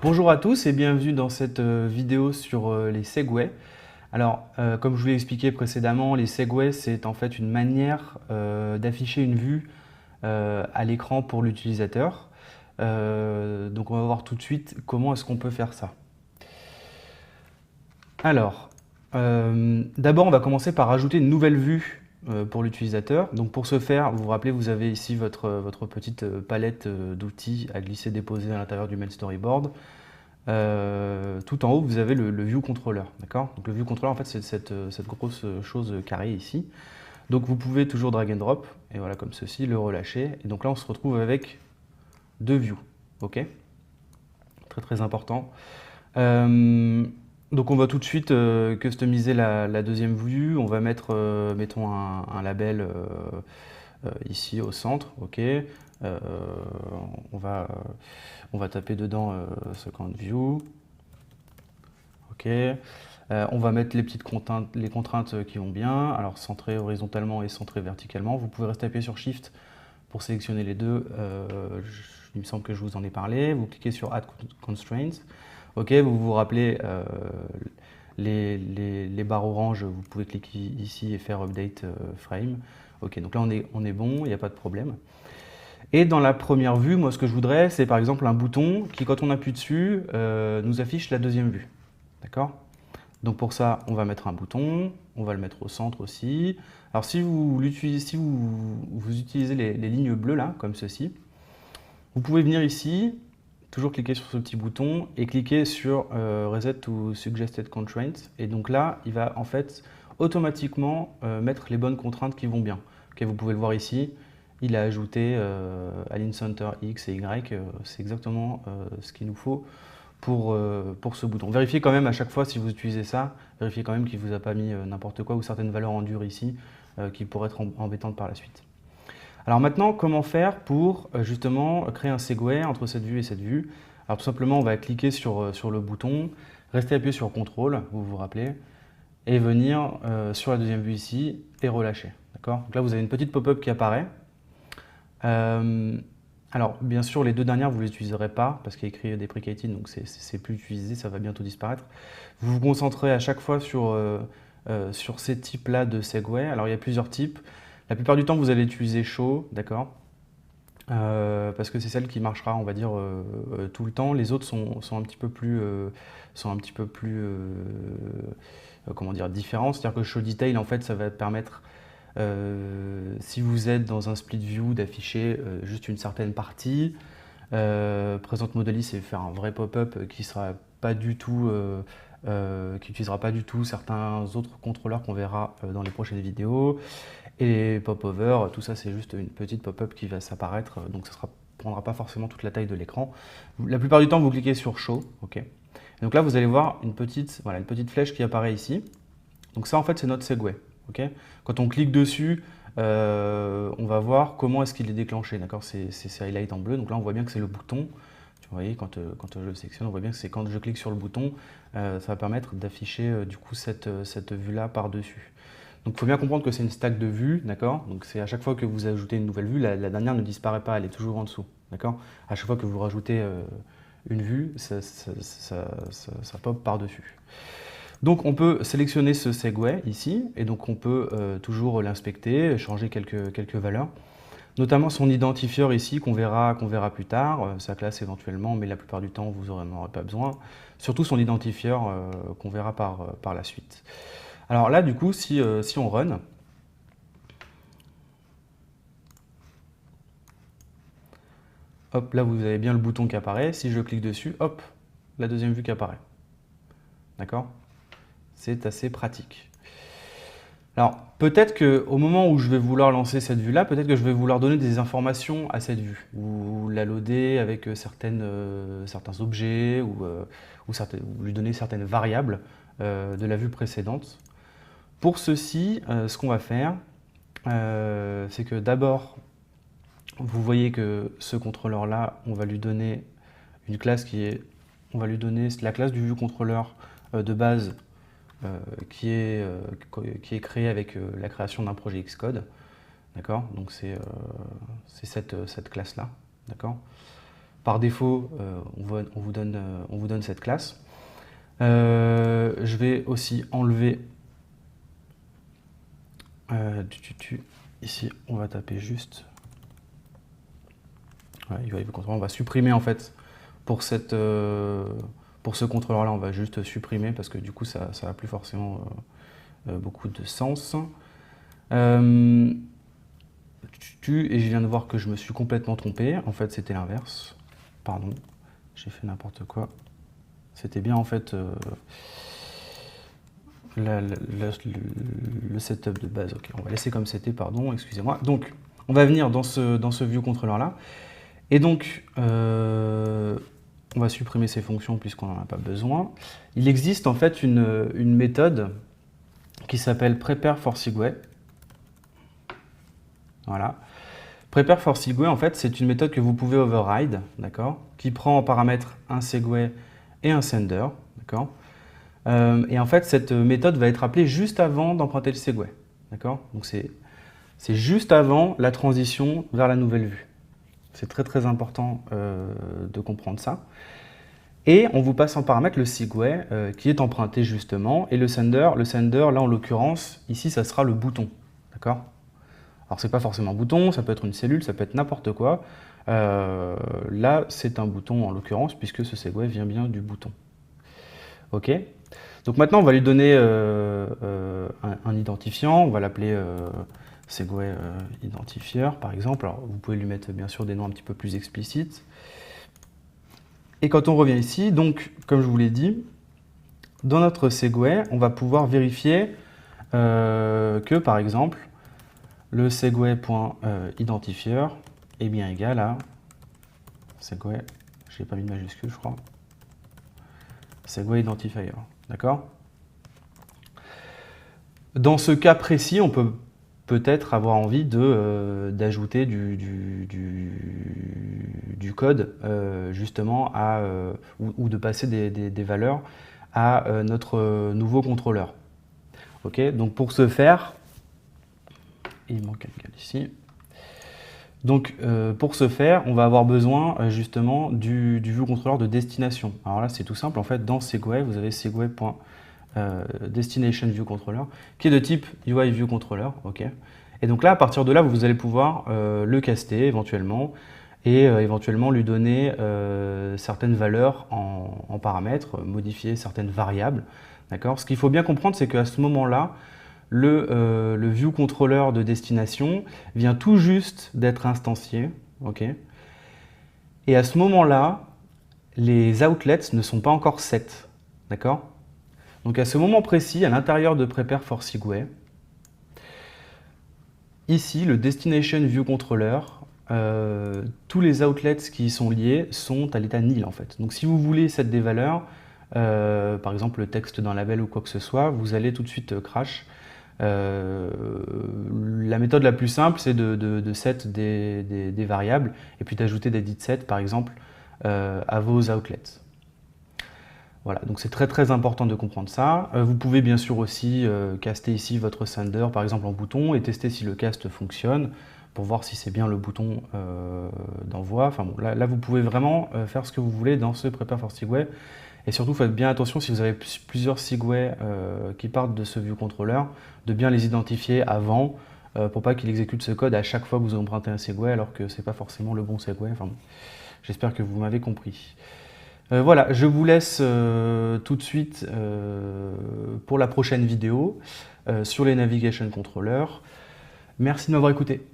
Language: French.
Bonjour à tous et bienvenue dans cette vidéo sur les segways. Alors, comme je vous l'ai expliqué précédemment, les segways, c'est en fait une manière d'afficher une vue à l'écran pour l'utilisateur. Donc on va voir tout de suite comment est-ce qu'on peut faire ça. Alors, d'abord on va commencer par ajouter une nouvelle vue pour l'utilisateur. Donc pour ce faire, vous vous rappelez, vous avez ici votre petite palette d'outils à glisser-déposer à l'intérieur du main storyboard. Tout en haut, vous avez le view controller, d'accord? Donc le view controller, en fait, c'est cette grosse chose carrée ici. Donc vous pouvez toujours drag and drop, et voilà, comme ceci, le relâcher. Et donc là, on se retrouve avec deux views, ok? Très très important. Euh, donc on va tout de suite customiser la deuxième vue. On va mettre, mettons, un label ici au centre, ok? On va, on va taper dedans second view. Ok. On va mettre les contraintes qui vont bien. Alors centré horizontalement et centré verticalement. Vous pouvez rester appuyé sur Shift pour sélectionner les deux. Il me semble que je vous en ai parlé. Vous cliquez sur Add Constraints. Ok, vous vous rappelez les barres oranges, vous pouvez cliquer ici et faire Update Frame. Ok, donc là on est bon, il n'y a pas de problème. Et dans la première vue, moi ce que je voudrais, c'est par exemple un bouton qui, quand on appuie dessus, nous affiche la deuxième vue. D'accord? Donc pour ça, on va mettre un bouton, on va le mettre au centre aussi. Alors si vous utilisez les lignes bleues là, comme ceci, vous pouvez venir ici, toujours cliquer sur ce petit bouton et cliquer sur Reset to Suggested Constraints. Et donc là, il va en fait automatiquement mettre les bonnes contraintes qui vont bien. Ok, vous pouvez le voir ici, il a ajouté Align Center X et Y, c'est exactement ce qu'il nous faut pour ce bouton. Vérifiez quand même à chaque fois si vous utilisez ça, vérifiez quand même qu'il ne vous a pas mis n'importe quoi ou certaines valeurs en dur ici qui pourraient être embêtantes par la suite. Alors maintenant, comment faire pour justement créer un segway entre cette vue et cette vue? Alors tout simplement, on va cliquer sur le bouton, rester appuyé sur CTRL, vous vous rappelez, et venir sur la deuxième vue ici et relâcher. D'accord? Donc là, vous avez une petite pop-up qui apparaît. Alors, bien sûr, les deux dernières, vous ne les utiliserez pas parce qu'il y a écrit deprecated, donc c'est plus utilisé, ça va bientôt disparaître. Vous vous concentrez à chaque fois sur ces types-là de segway. Alors, il y a plusieurs types. La plupart du temps, vous allez utiliser show, d'accord? Parce que c'est celle qui marchera, on va dire, tout le temps. Les autres sont un petit peu plus, comment dire, différents. C'est-à-dire que show detail, en fait, ça va permettre si vous êtes dans un split view, d'afficher juste une certaine partie. Present Modally, c'est faire un vrai pop-up qui sera pas du tout, qui utilisera pas du tout certains autres contrôleurs qu'on verra dans les prochaines vidéos. Et pop-over, tout ça c'est juste une petite pop-up qui va s'apparaître, donc ça prendra pas forcément toute la taille de l'écran. La plupart du temps, vous cliquez sur Show, ok. Et donc là, vous allez voir voilà, une petite flèche qui apparaît ici. Donc ça, en fait, c'est notre segway. Okay, quand on clique dessus, on va voir comment est-ce qu'il est déclenché. D'accord, c'est highlight en bleu. Donc là, on voit bien que c'est le bouton. Vous voyez, quand je le sélectionne, on voit bien que c'est quand je clique sur le bouton, ça va permettre d'afficher du coup cette vue-là par-dessus. Donc il faut bien comprendre que c'est une stack de vues, d'accord? Donc c'est à chaque fois que vous ajoutez une nouvelle vue, la dernière ne disparaît pas, elle est toujours en dessous, d'accord? À chaque fois que vous rajoutez une vue, ça pop par-dessus. Donc on peut sélectionner ce segway ici, et donc on peut toujours l'inspecter, changer quelques valeurs, notamment son identifieur ici qu'on verra plus tard, sa classe éventuellement, mais la plupart du temps vous n'en aurez pas besoin, surtout son identifieur qu'on verra par la suite. Alors là du coup si on run, hop là vous avez bien le bouton qui apparaît, si je clique dessus, hop, la deuxième vue qui apparaît. D'accord? C'est assez pratique. Alors, peut-être qu'au moment où je vais vouloir lancer cette vue-là, peut-être que je vais vouloir donner des informations à cette vue, ou la loader avec certains objets, ou lui donner certaines variables de la vue précédente. Pour ceci, ce qu'on va faire, c'est que d'abord, vous voyez que ce contrôleur-là, on va lui donner une classe on va lui donner la classe du ViewController de base qui est créé avec la création d'un projet Xcode. D'accord? Donc c'est cette classe-là. D'accord? par défaut, on vous donne cette classe. Je vais aussi enlever ici, on va taper juste UI View Controller. On va supprimer en fait pour ce contrôleur là, on va juste supprimer parce que du coup ça n'a plus forcément beaucoup de sens. Et je viens de voir que je me suis complètement trompé. En fait, c'était l'inverse. Pardon, j'ai fait n'importe quoi. C'était bien en fait le setup de base. Ok, on va laisser comme c'était, pardon, excusez-moi. Donc, on va venir dans ce view controller là. Et donc, on va supprimer ces fonctions puisqu'on n'en a pas besoin. Il existe en fait une méthode qui s'appelle prepare for segue. Voilà. Prepare for segue, en fait, c'est une méthode que vous pouvez override, d'accord, qui prend en paramètre un segue et un sender, d'accord. Et en fait, cette méthode va être appelée juste avant d'emprunter le segue, d'accord. Donc c'est juste avant la transition vers la nouvelle vue. C'est très très important de comprendre ça. Et on vous passe en paramètre le segue qui est emprunté justement, et le sender, là en l'occurrence, ici ça sera le bouton, d'accord. Alors c'est pas forcément un bouton, ça peut être une cellule, ça peut être n'importe quoi. Là c'est un bouton en l'occurrence puisque ce segue vient bien du bouton. Ok. Donc maintenant on va lui donner un identifiant, on va l'appeler segue identifier par exemple. Alors vous pouvez lui mettre bien sûr des noms un petit peu plus explicites. Et quand on revient ici, donc comme je vous l'ai dit, dans notre segue, on va pouvoir vérifier que par exemple le segue.identifier est bien égal à segue, j'ai pas mis de majuscule je crois, segue identifier, d'accord. Dans ce cas précis, on peut peut-être avoir envie d'ajouter du code justement ou de passer des valeurs à notre nouveau contrôleur. Ok, donc pour ce faire, il manque un cal ici. Donc pour ce faire, on va avoir besoin justement du view controller de destination. Alors là, c'est tout simple. En fait, dans segue, vous avez segue.destination view controller qui est de type UI view controller. Ok. Et donc là, à partir de là, vous allez pouvoir le caster éventuellement et éventuellement lui donner certaines valeurs en paramètres, modifier certaines variables. D'accord. Ce qu'il faut bien comprendre, c'est qu'à ce moment-là, le view controller de destination vient tout juste d'être instancié, ok. Et à ce moment-là, les outlets ne sont pas encore set, d'accord. Donc à ce moment précis, à l'intérieur de prepare for segue, ici le destination view controller, tous les outlets qui y sont liés sont à l'état nil en fait. Donc si vous voulez set des valeurs, par exemple le texte d'un label ou quoi que ce soit, vous allez tout de suite crash. La méthode la plus simple, c'est de set des variables et puis d'ajouter des did-set par exemple à vos outlets. Voilà, donc c'est très très important de comprendre ça. Vous pouvez bien sûr aussi caster ici votre sender par exemple en bouton et tester si le cast fonctionne pour voir si c'est bien le bouton d'envoi. Enfin bon, là vous pouvez vraiment faire ce que vous voulez dans ce prepare for segue. Et surtout, faites bien attention si vous avez plusieurs segue qui partent de ce view controller, de bien les identifier avant pour pas qu'il exécute ce code à chaque fois que vous empruntez un segue alors que c'est pas forcément le bon segue. Enfin, bon, j'espère que vous m'avez compris. Voilà, je vous laisse tout de suite pour la prochaine vidéo sur les navigation controllers. Merci de m'avoir écouté.